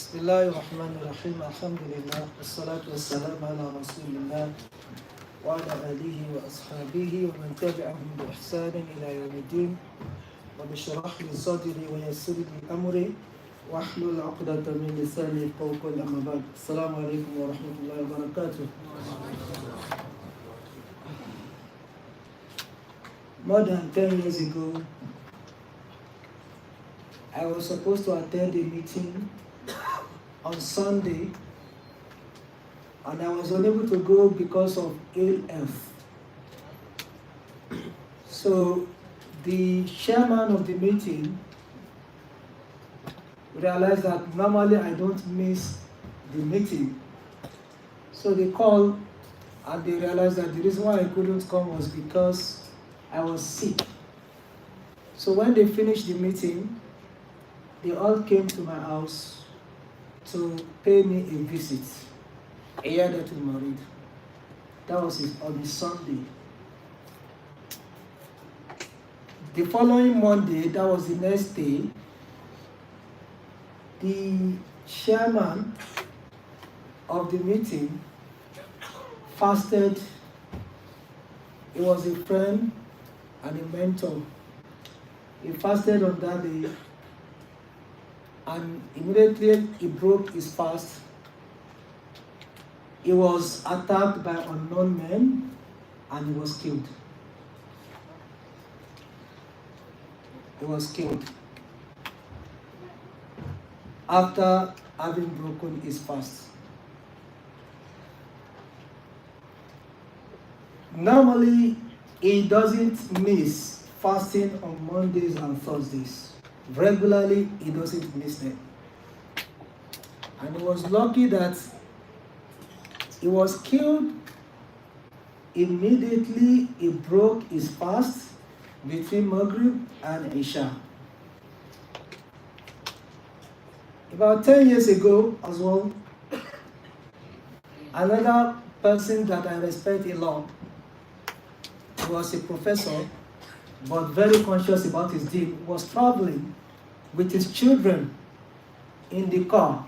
بسم الله الرحمن الرحيم الحمد لله والصلاة والسلام على رسول الله وعلى آله وأصحابه ومن تبعهم بإحسان إلى يوم الدين رب اشرح لي صدري ويسر لي أمري واحلل عقدة من لساني يفقهوا قولي أما بعد السلام عليكم ورحمة الله وبركاته. More than 10 years ago, I was supposed to attend a meeting on Sunday, and I was unable to go because of ill health. So the chairman of the meeting realized that normally I don't miss the meeting. So they called and they realized that the reason why I couldn't come was because I was sick. So when they finished the meeting, they all came to my house to pay me a visit. Iyadatul Marid. That was on a Sunday. The following Monday, that was the next day, the chairman of the meeting fasted. He was a friend and a mentor. He fasted on that day, and immediately he broke his fast. He was attacked by unknown men and he was killed. He was killed after having broken his fast. Normally, he doesn't miss fasting on Mondays and Thursdays. Regularly, he doesn't miss them. And he was lucky that he was killed immediately he broke his fast between Maghrib and Isha. About 10 years ago as well, another person that I respect a lot, who was a professor but very conscious about his deen, was traveling with his children in the car.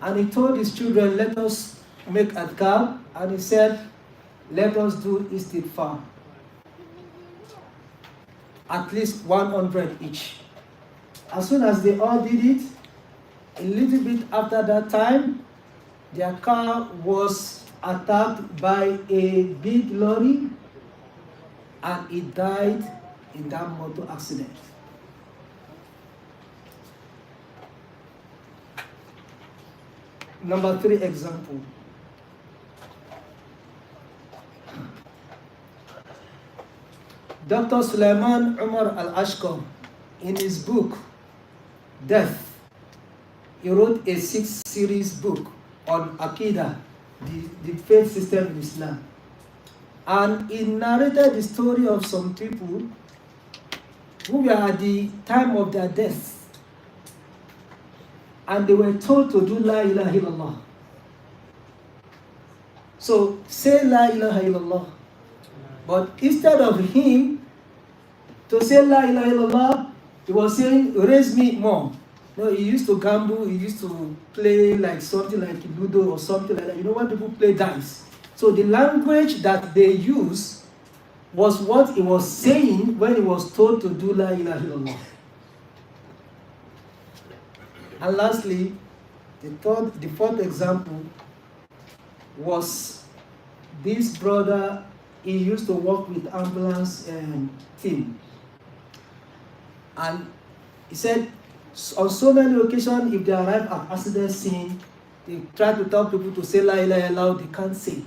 And he told his children, let us make adhkar, and he said, let us do istighfar. At least 100 each. As soon as they all did it, a little bit after that time, their car was attacked by a big lorry, and he died in that motor accident. Number 3 example. Dr. Sulaiman Umar Al-Ashqar, in his book, Death, he wrote a 6-series book on Aqidah, the faith system in Islam. And he narrated the story of some people who were at the time of their death, and they were told to do La ilaha illallah. So say La ilaha illallah. But instead of him to say La ilaha illallah, he was saying, raise me more. No, he used to gamble, he used to play like something like Ludo or something like that. You know when people play dice. So the language that they use was what he was saying when he was told to do La ilaha illallah. And lastly, the fourth example was this brother. He used to work with ambulance team, and he said on so many occasions, if they arrive at accident scene, they try to tell people to say La ilaha illallah, they can't say.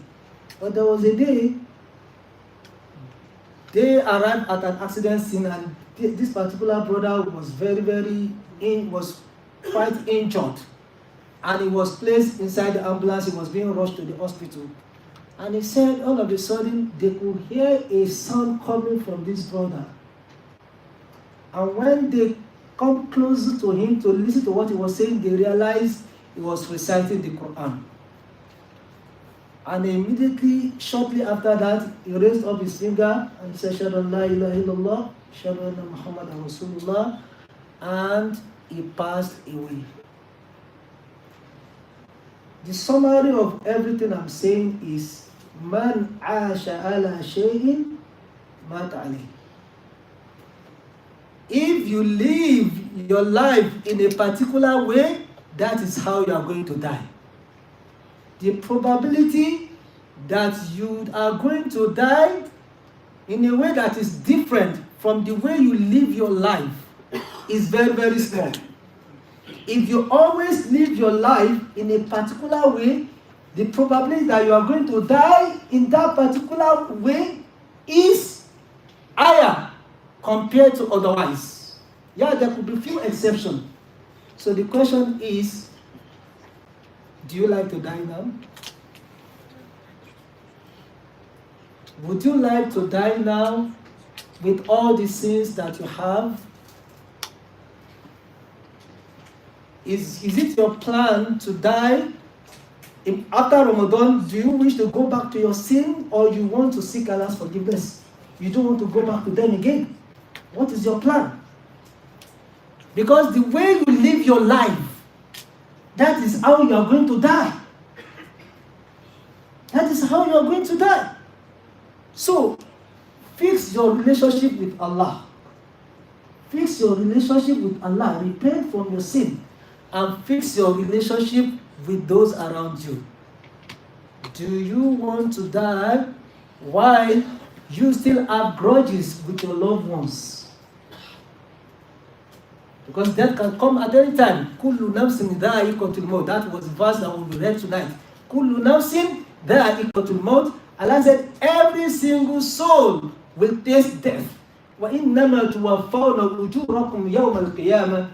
But there was a day they arrived at an accident scene, and this particular brother was was quite injured, and he was placed inside the ambulance. He was being rushed to the hospital, and he said all of a sudden they could hear a sound coming from this brother, and when they come closer to him to listen to what he was saying, they realized he was reciting the Qur'an. And immediately, shortly after that, he raised up his finger and said, Shadu la ilaha illallah, Shadu anna Muhammadan Rasulullah, and he passed away. The summary of everything I'm saying is Man asha ala shay'in mat alayh. If you live your life in a particular way, that is how you are going to die. The probability that you are going to die in a way that is different from the way you live your life is very, very small. If you always live your life in a particular way, the probability that you are going to die in that particular way is higher compared to otherwise. Yeah, there could be few exceptions. So the question is, do you like to die now? Would you like to die now with all the sins that you have? Is it your plan to die after Ramadan? Do you wish to go back to your sin, or you want to seek Allah's forgiveness? You don't want to go back to them again. What is your plan? Because the way you live your life, that is how you are going to die. That is how you are going to die. So, fix your relationship with Allah. Fix your relationship with Allah. Repent from your sin. And fix your relationship with those around you. Do you want to die while you still have grudges with your loved ones? Because death can come at any time. Kullu nafsin dha'iqatul maut. That was the verse that we read tonight. Kullu nafsin dha'iqatul maut. Allah said, every single soul will taste death. وَإِنَّمَا تُوَفَّوْنَ أُجُورَكُمْ يَوْمَ الْقِيَامَةِ.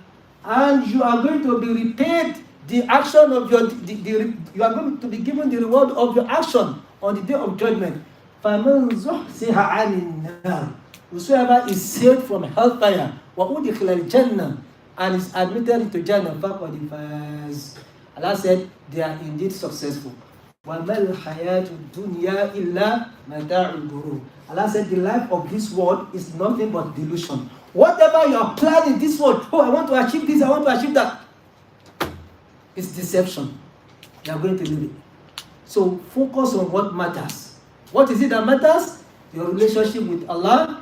And you are going to be repaid the action of your, you are going to be given the reward of your action on the day of judgment. فَمَنْ زُحْزِحَ عَنِ النَّارِ. Whosoever is saved from hellfire, وَأُدْخِلَ الْجَنَّةِ, and is admitted into Jannah, فَقَدْ فَازَ. Allah said, they are indeed successful. وَمَا الْحَيَاةُ الدُّنْيَا إِلَّا مَتَاعُ الْغُرُورِ. Allah said, the life of this world is nothing but delusion. Whatever you are planning this world, oh, I want to achieve this, I want to achieve that, it's deception. You are going to live it. So focus on what matters. What is it that matters? Your relationship with Allah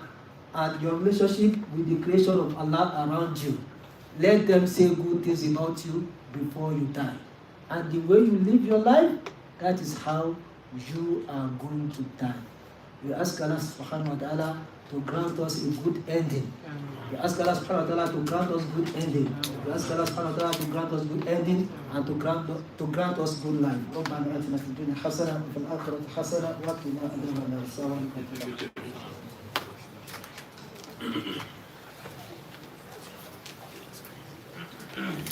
and your relationship with the creation of Allah around you. Let them say good things about you before you die. And the way you live your life, that is how you are going to die. We ask Allah subhanahu wa ta'ala to grant us a good ending. We ask Allah subhanahu wa ta'ala to grant us good ending. We ask Allah subhanahu wa ta'ala to grant us good ending and to grant us good life. ربنا آتنا في الدنيا حسنة وفي الآخرة حسنة وقنا عذاب النار.